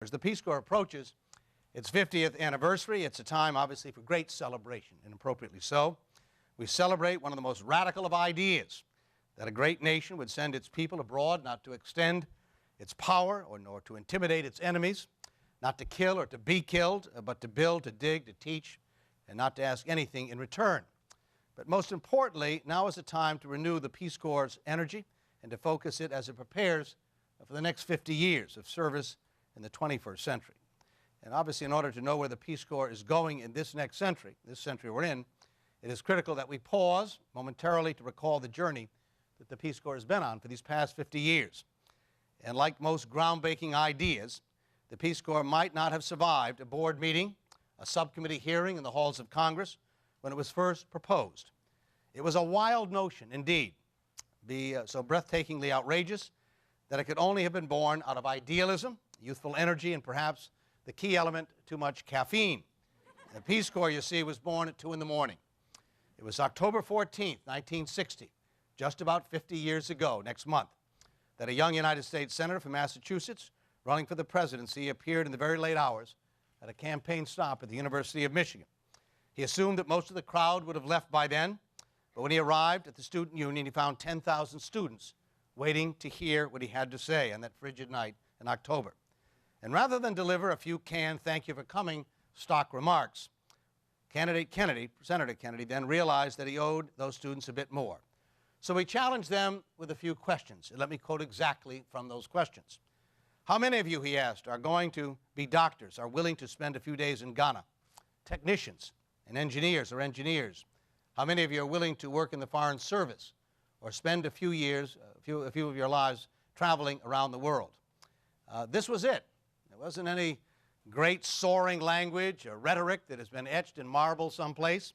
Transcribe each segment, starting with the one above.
As the Peace Corps approaches its 50th anniversary, it's a time, obviously, for great celebration, and appropriately so. We celebrate one of the most radical of ideas, that a great nation would send its people abroad not to extend its power nor to intimidate its enemies, not to kill or to be killed, but to build, to dig, to teach, and not to ask anything in return. But most importantly, now is the time to renew the Peace Corps' energy and to focus it as it prepares for the next 50 years of service in the 21st century. And obviously, in order to know where the Peace Corps is going in this next century, this century we're in, it is critical that we pause momentarily to recall the journey that the Peace Corps has been on for these past 50 years. And like most groundbreaking ideas, the Peace Corps might not have survived a board meeting, a subcommittee hearing in the halls of Congress when it was first proposed. It was a wild notion, indeed, so breathtakingly outrageous that it could only have been born out of idealism, youthful energy, and perhaps the key element, too much caffeine. The Peace Corps, you see, was born at 2 in the morning. It was October 14th, 1960, just about 50 years ago, next month, that a young United States senator from Massachusetts, running for the presidency, appeared in the very late hours at a campaign stop at the University of Michigan. He assumed that most of the crowd would have left by then, but when he arrived at the Student Union, he found 10,000 students waiting to hear what he had to say on that frigid night in October. And rather than deliver a few canned "thank you for coming" stock remarks, Senator Kennedy then realized that he owed those students a bit more. So he challenged them with a few questions. And let me quote exactly from those questions. How many of you, he asked, are going to be doctors, are willing to spend a few days in Ghana? Technicians and engineers or engineers? How many of you are willing to work in the Foreign Service or spend a few of your lives traveling around the world? This was it. There wasn't any great soaring language or rhetoric that has been etched in marble someplace.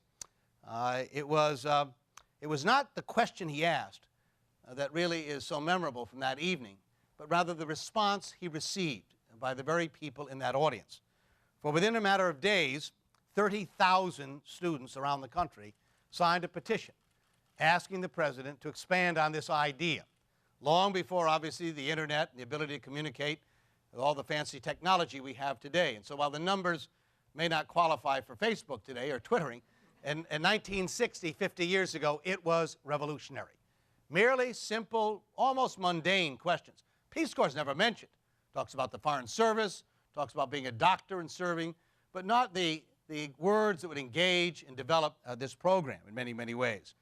It was not the question he asked that really is so memorable from that evening, but rather the response he received by the very people in that audience. For within a matter of days, 30,000 students around the country signed a petition asking the president to expand on this idea, long before, obviously, the internet and the ability to communicate with all the fancy technology we have today. And so while the numbers may not qualify for Facebook today or Twittering, in 1960, 50 years ago, it was revolutionary. Merely simple, almost mundane questions. Peace Corps is never mentioned. Talks about the Foreign Service, talks about being a doctor and serving, but not the words that would engage and develop this program in many, many ways.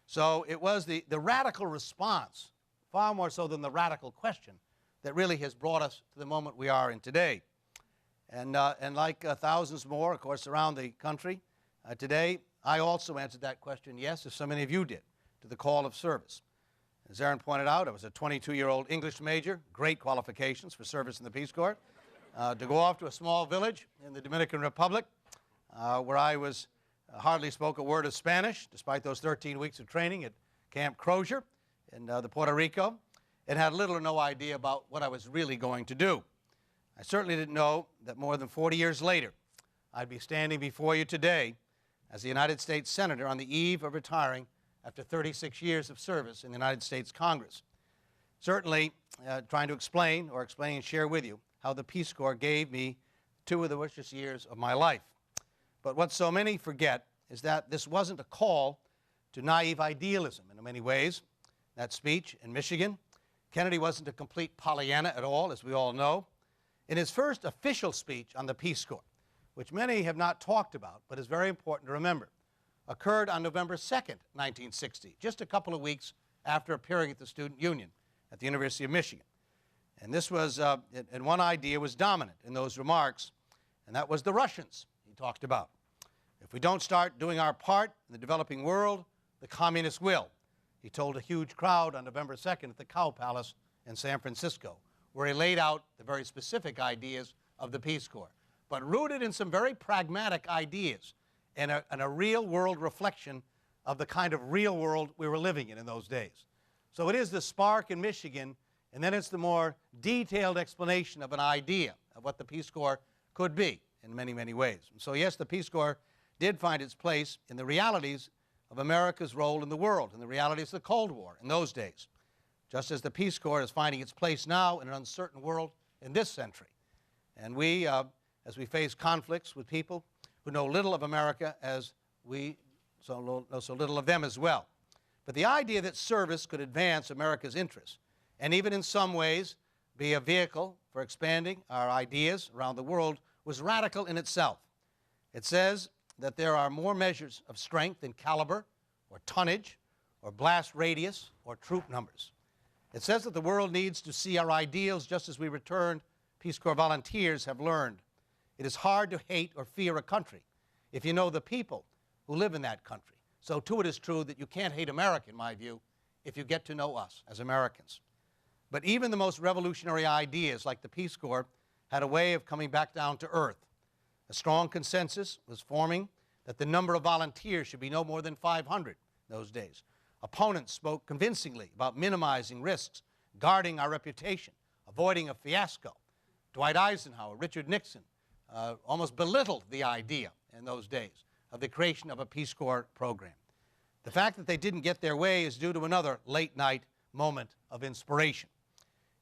So it was the radical response, far more so than the radical question, that really has brought us to the moment we are in today. And like thousands more, of course, around the country today, I also answered that question, yes, as so many of you did, to the call of service. As Aaron pointed out, I was a 22-year-old English major, great qualifications for service in the Peace Corps, to go off to a small village in the Dominican Republic where I hardly spoke a word of Spanish, despite those 13 weeks of training at Camp Crozier in the Puerto Rico, and had little or no idea about what I was really going to do. I certainly didn't know that more than 40 years later, I'd be standing before you today as a United States Senator on the eve of retiring after 36 years of service in the United States Congress. Certainly trying to explain and share with you how the Peace Corps gave me 2 of the richest years of my life. But what so many forget is that this wasn't a call to naive idealism in many ways. That speech in Michigan, Kennedy wasn't a complete Pollyanna at all, as we all know. In his first official speech on the Peace Corps, which many have not talked about, but is very important to remember, occurred on November 2nd, 1960, just a couple of weeks after appearing at the Student Union at the University of Michigan. And this was, and one idea was dominant in those remarks, and that was the Russians he talked about. If we don't start doing our part in the developing world, the communists will, he told a huge crowd on November 2nd at the Cow Palace in San Francisco, where he laid out the very specific ideas of the Peace Corps, but rooted in some very pragmatic ideas and a real-world reflection of the kind of real world we were living in those days. So it is the spark in Michigan, and then it's the more detailed explanation of an idea of what the Peace Corps could be in many, many ways. And so yes, the Peace Corps did find its place in the realities of America's role in the world, and the realities of the Cold War in those days, just as the Peace Corps is finding its place now in an uncertain world in this century. And we, as we face conflicts with people who know little of America as we know so little of them as well. But the idea that service could advance America's interests, and even in some ways be a vehicle for expanding our ideas around the world, was radical in itself. It says that there are more measures of strength than caliber, or tonnage, or blast radius, or troop numbers. It says that the world needs to see our ideals just as we returned Peace Corps volunteers have learned. It is hard to hate or fear a country if you know the people who live in that country. So too it is true that you can't hate America, in my view, if you get to know us as Americans. But even the most revolutionary ideas, like the Peace Corps, had a way of coming back down to earth. A strong consensus was forming that the number of volunteers should be no more than 500 those days. Opponents spoke convincingly about minimizing risks, guarding our reputation, avoiding a fiasco. Dwight Eisenhower, Richard Nixon, almost belittled the idea in those days of the creation of a Peace Corps program. The fact that they didn't get their way is due to another late-night moment of inspiration.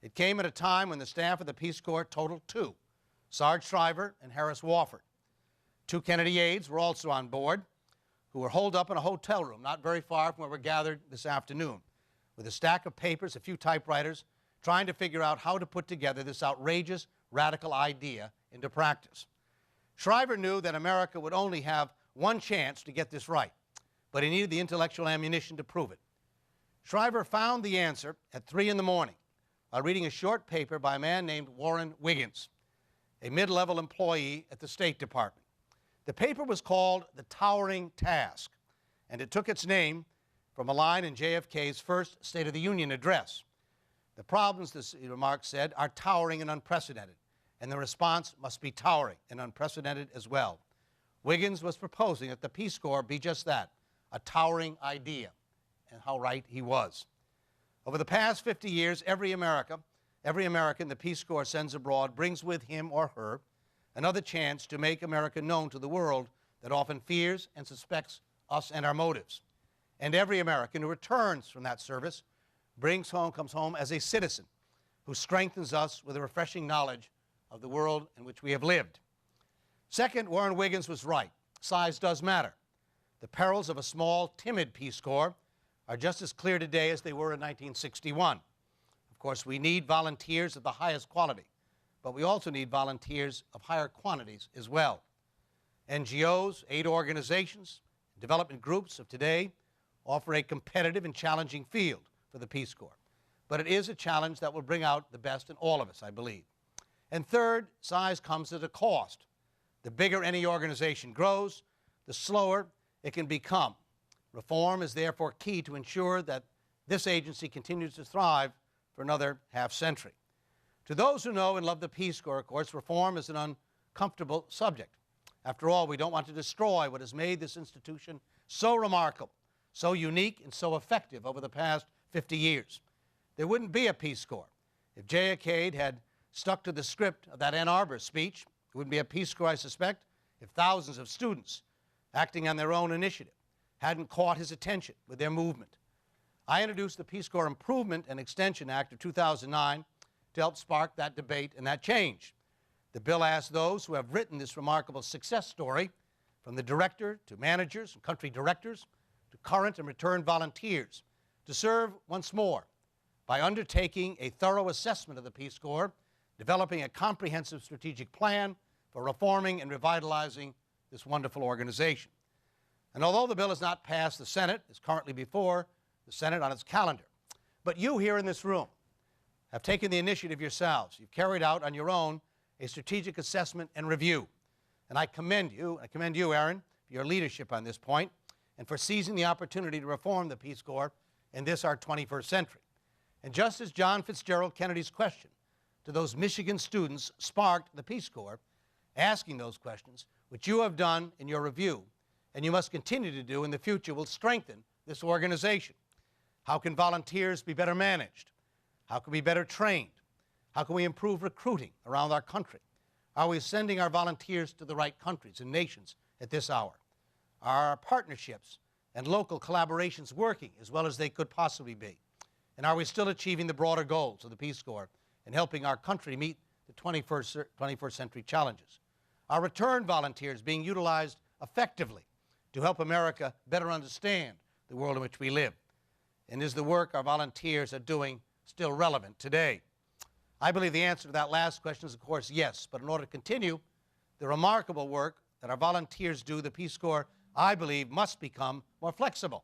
It came at a time when the staff of the Peace Corps totaled two, Sarge Shriver and Harris Wofford. Two Kennedy aides were also on board, who were holed up in a hotel room not very far from where we're gathered this afternoon, with a stack of papers, a few typewriters, trying to figure out how to put together this outrageous, radical idea into practice. Shriver knew that America would only have one chance to get this right, but he needed the intellectual ammunition to prove it. Shriver found the answer at 3 in the morning while reading a short paper by a man named Warren Wiggins, a mid-level employee at the State Department. The paper was called The Towering Task, and it took its name from a line in JFK's first State of the Union address. The problems, this remark said, are towering and unprecedented, and the response must be towering and unprecedented as well. Wiggins was proposing that the Peace Corps be just that, a towering idea, and how right he was. Over the past 50 years, every American the Peace Corps sends abroad brings with him or her another chance to make America known to the world that often fears and suspects us and our motives. And every American who returns from that service comes home as a citizen who strengthens us with a refreshing knowledge of the world in which we have lived. Second, Warren Wiggins was right. Size does matter. The perils of a small, timid Peace Corps are just as clear today as they were in 1961. Of course, we need volunteers of the highest quality, but we also need volunteers of higher quantities as well. NGOs, aid organizations, development groups of today offer a competitive and challenging field for the Peace Corps. But it is a challenge that will bring out the best in all of us, I believe. And third, size comes at a cost. The bigger any organization grows, the slower it can become. Reform is therefore key to ensure that this agency continues to thrive for another half-century. To those who know and love the Peace Corps, of course, reform is an uncomfortable subject. After all, we don't want to destroy what has made this institution so remarkable, so unique, and so effective over the past 50 years. There wouldn't be a Peace Corps if JFK had stuck to the script of that Ann Arbor speech. It wouldn't be a Peace Corps, I suspect, if thousands of students, acting on their own initiative, hadn't caught his attention with their movement. I introduced the Peace Corps Improvement and Extension Act of 2009 to help spark that debate and that change. The bill asked those who have written this remarkable success story, from the director to managers and country directors to current and returned volunteers, to serve once more by undertaking a thorough assessment of the Peace Corps, developing a comprehensive strategic plan for reforming and revitalizing this wonderful organization. And although the bill has not passed the Senate, it's currently before the Senate on its calendar. But you here in this room have taken the initiative yourselves. You've carried out on your own a strategic assessment and review. And I commend you, Aaron, for your leadership on this point and for seizing the opportunity to reform the Peace Corps in this, our 21st century. And just as John Fitzgerald Kennedy's question to those Michigan students sparked the Peace Corps, asking those questions, which you have done in your review, and you must continue to do in the future, will strengthen this organization. How can volunteers be better managed? How can we be better trained? How can we improve recruiting around our country? Are we sending our volunteers to the right countries and nations at this hour? Are our partnerships and local collaborations working as well as they could possibly be? And are we still achieving the broader goals of the Peace Corps and helping our country meet the 21st century challenges. Our return volunteers being utilized effectively to help America better understand the world in which we live. And is the work our volunteers are doing still relevant today? I believe the answer to that last question is, of course, yes. But in order to continue the remarkable work that our volunteers do, the Peace Corps, I believe, must become more flexible.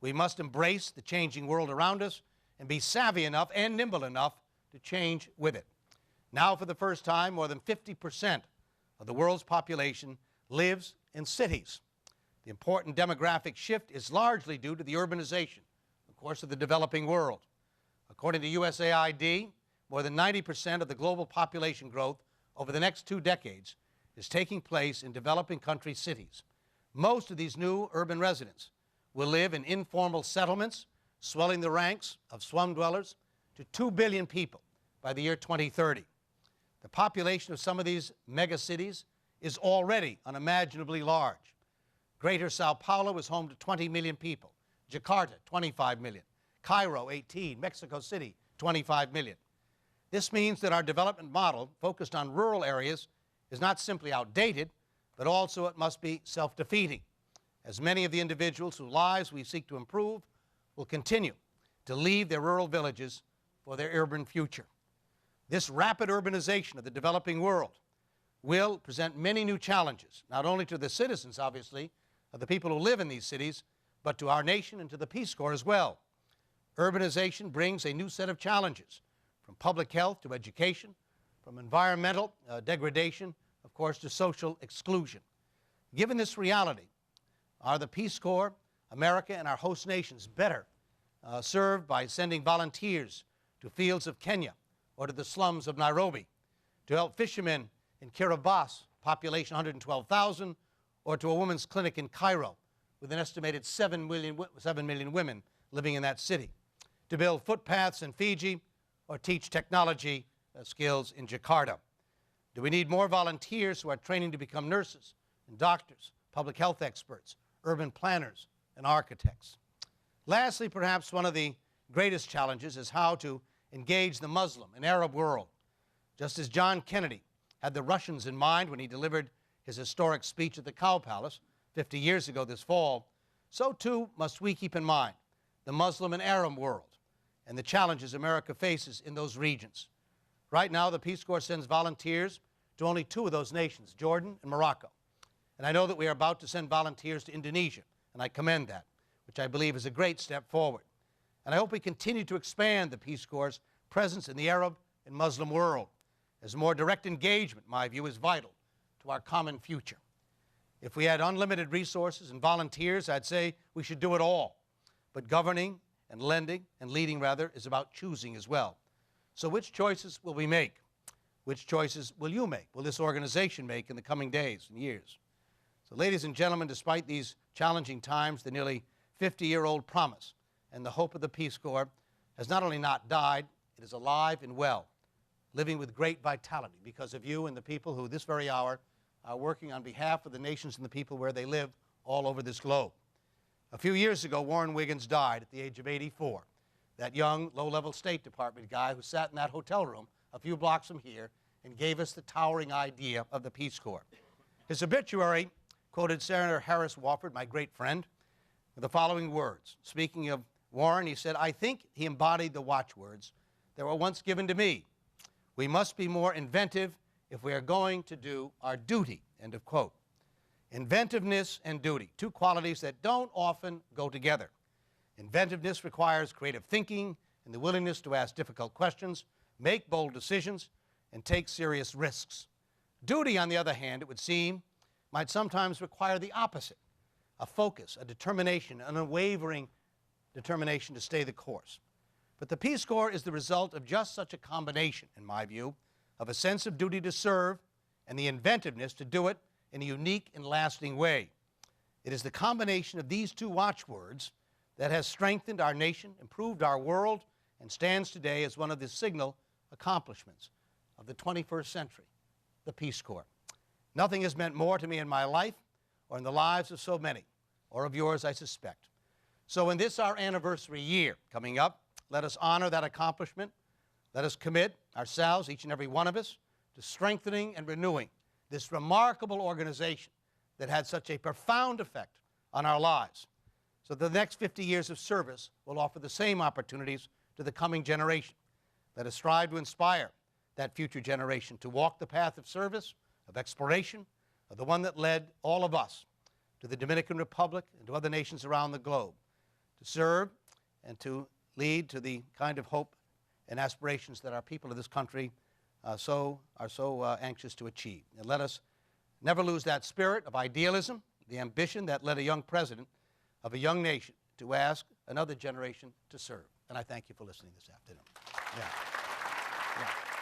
We must embrace the changing world around us and be savvy enough and nimble enough to change with it. Now, for the first time, more than 50% of the world's population lives in cities. The important demographic shift is largely due to the urbanization, of course, of the developing world. According to USAID, more than 90% of the global population growth over the next 2 decades is taking place in developing country cities. Most of these new urban residents will live in informal settlements, swelling the ranks of slum dwellers to 2 billion people by the year 2030. The population of some of these megacities is already unimaginably large. Greater Sao Paulo is home to 20 million people, Jakarta, 25 million, Cairo, 18, Mexico City, 25 million. This means that our development model focused on rural areas is not simply outdated, but also it must be self-defeating, as many of the individuals whose lives we seek to improve will continue to leave their rural villages for their urban future. This rapid urbanization of the developing world will present many new challenges, not only to the citizens, obviously, of the people who live in these cities, but to our nation and to the Peace Corps as well. Urbanization brings a new set of challenges, from public health to education, from environmental degradation, of course, to social exclusion. Given this reality, are the Peace Corps, America, and our host nations better served by sending volunteers to fields of Kenya or to the slums of Nairobi, to help fishermen in Kiribati, population 112,000, or to a women's clinic in Cairo with an estimated 7 million women living in that city, to build footpaths in Fiji or teach technology skills in Jakarta? Do we need more volunteers who are training to become nurses and doctors, public health experts, urban planners, and architects? Lastly, perhaps one of the greatest challenges is how to engage the Muslim and Arab world. Just as John Kennedy had the Russians in mind when he delivered his historic speech at the Cow Palace 50 years ago this fall, so too must we keep in mind the Muslim and Arab world and the challenges America faces in those regions. Right now, the Peace Corps sends volunteers to only 2 of those nations, Jordan and Morocco. And I know that we are about to send volunteers to Indonesia, and I commend that, which I believe is a great step forward. And I hope we continue to expand the Peace Corps' presence in the Arab and Muslim world, as more direct engagement, in my view, is vital to our common future. If we had unlimited resources and volunteers, I'd say we should do it all. But governing and leading is about choosing as well. So which choices will we make? Which choices will you make? Will this organization make in the coming days and years? So, ladies and gentlemen, despite these challenging times, the nearly 50-year-old promise and the hope of the Peace Corps has not only not died, it is alive and well, living with great vitality because of you and the people who this very hour are working on behalf of the nations and the people where they live all over this globe. A few years ago, Warren Wiggins died at the age of 84. That young, low-level State Department guy who sat in that hotel room a few blocks from here and gave us the towering idea of the Peace Corps. His obituary quoted Senator Harris Wofford, my great friend, with the following words. Speaking of Warren, he said, "I think he embodied the watchwords that were once given to me. We must be more inventive if we are going to do our duty," end of quote. Inventiveness and duty, 2 qualities that don't often go together. Inventiveness requires creative thinking and the willingness to ask difficult questions, make bold decisions, and take serious risks. Duty, on the other hand, it would seem, might sometimes require the opposite, a focus, a determination, an unwavering determination to stay the course. But the Peace Corps is the result of just such a combination, in my view, of a sense of duty to serve and the inventiveness to do it in a unique and lasting way. It is the combination of these 2 watchwords that has strengthened our nation, improved our world, and stands today as one of the signal accomplishments of the 21st century, the Peace Corps. Nothing has meant more to me in my life or in the lives of so many, or of yours, I suspect. So in this, our anniversary year coming up, let us honor that accomplishment. Let us commit ourselves, each and every one of us, to strengthening and renewing this remarkable organization that had such a profound effect on our lives. So the next 50 years of service will offer the same opportunities to the coming generation. Let us strive to inspire that future generation to walk the path of service, of exploration, of the one that led all of us to the Dominican Republic and to other nations around the globe, to serve and to lead to the kind of hope and aspirations that our people of this country are so anxious to achieve. And let us never lose that spirit of idealism, the ambition that led a young president of a young nation to ask another generation to serve. And I thank you for listening this afternoon. Yeah. Yeah.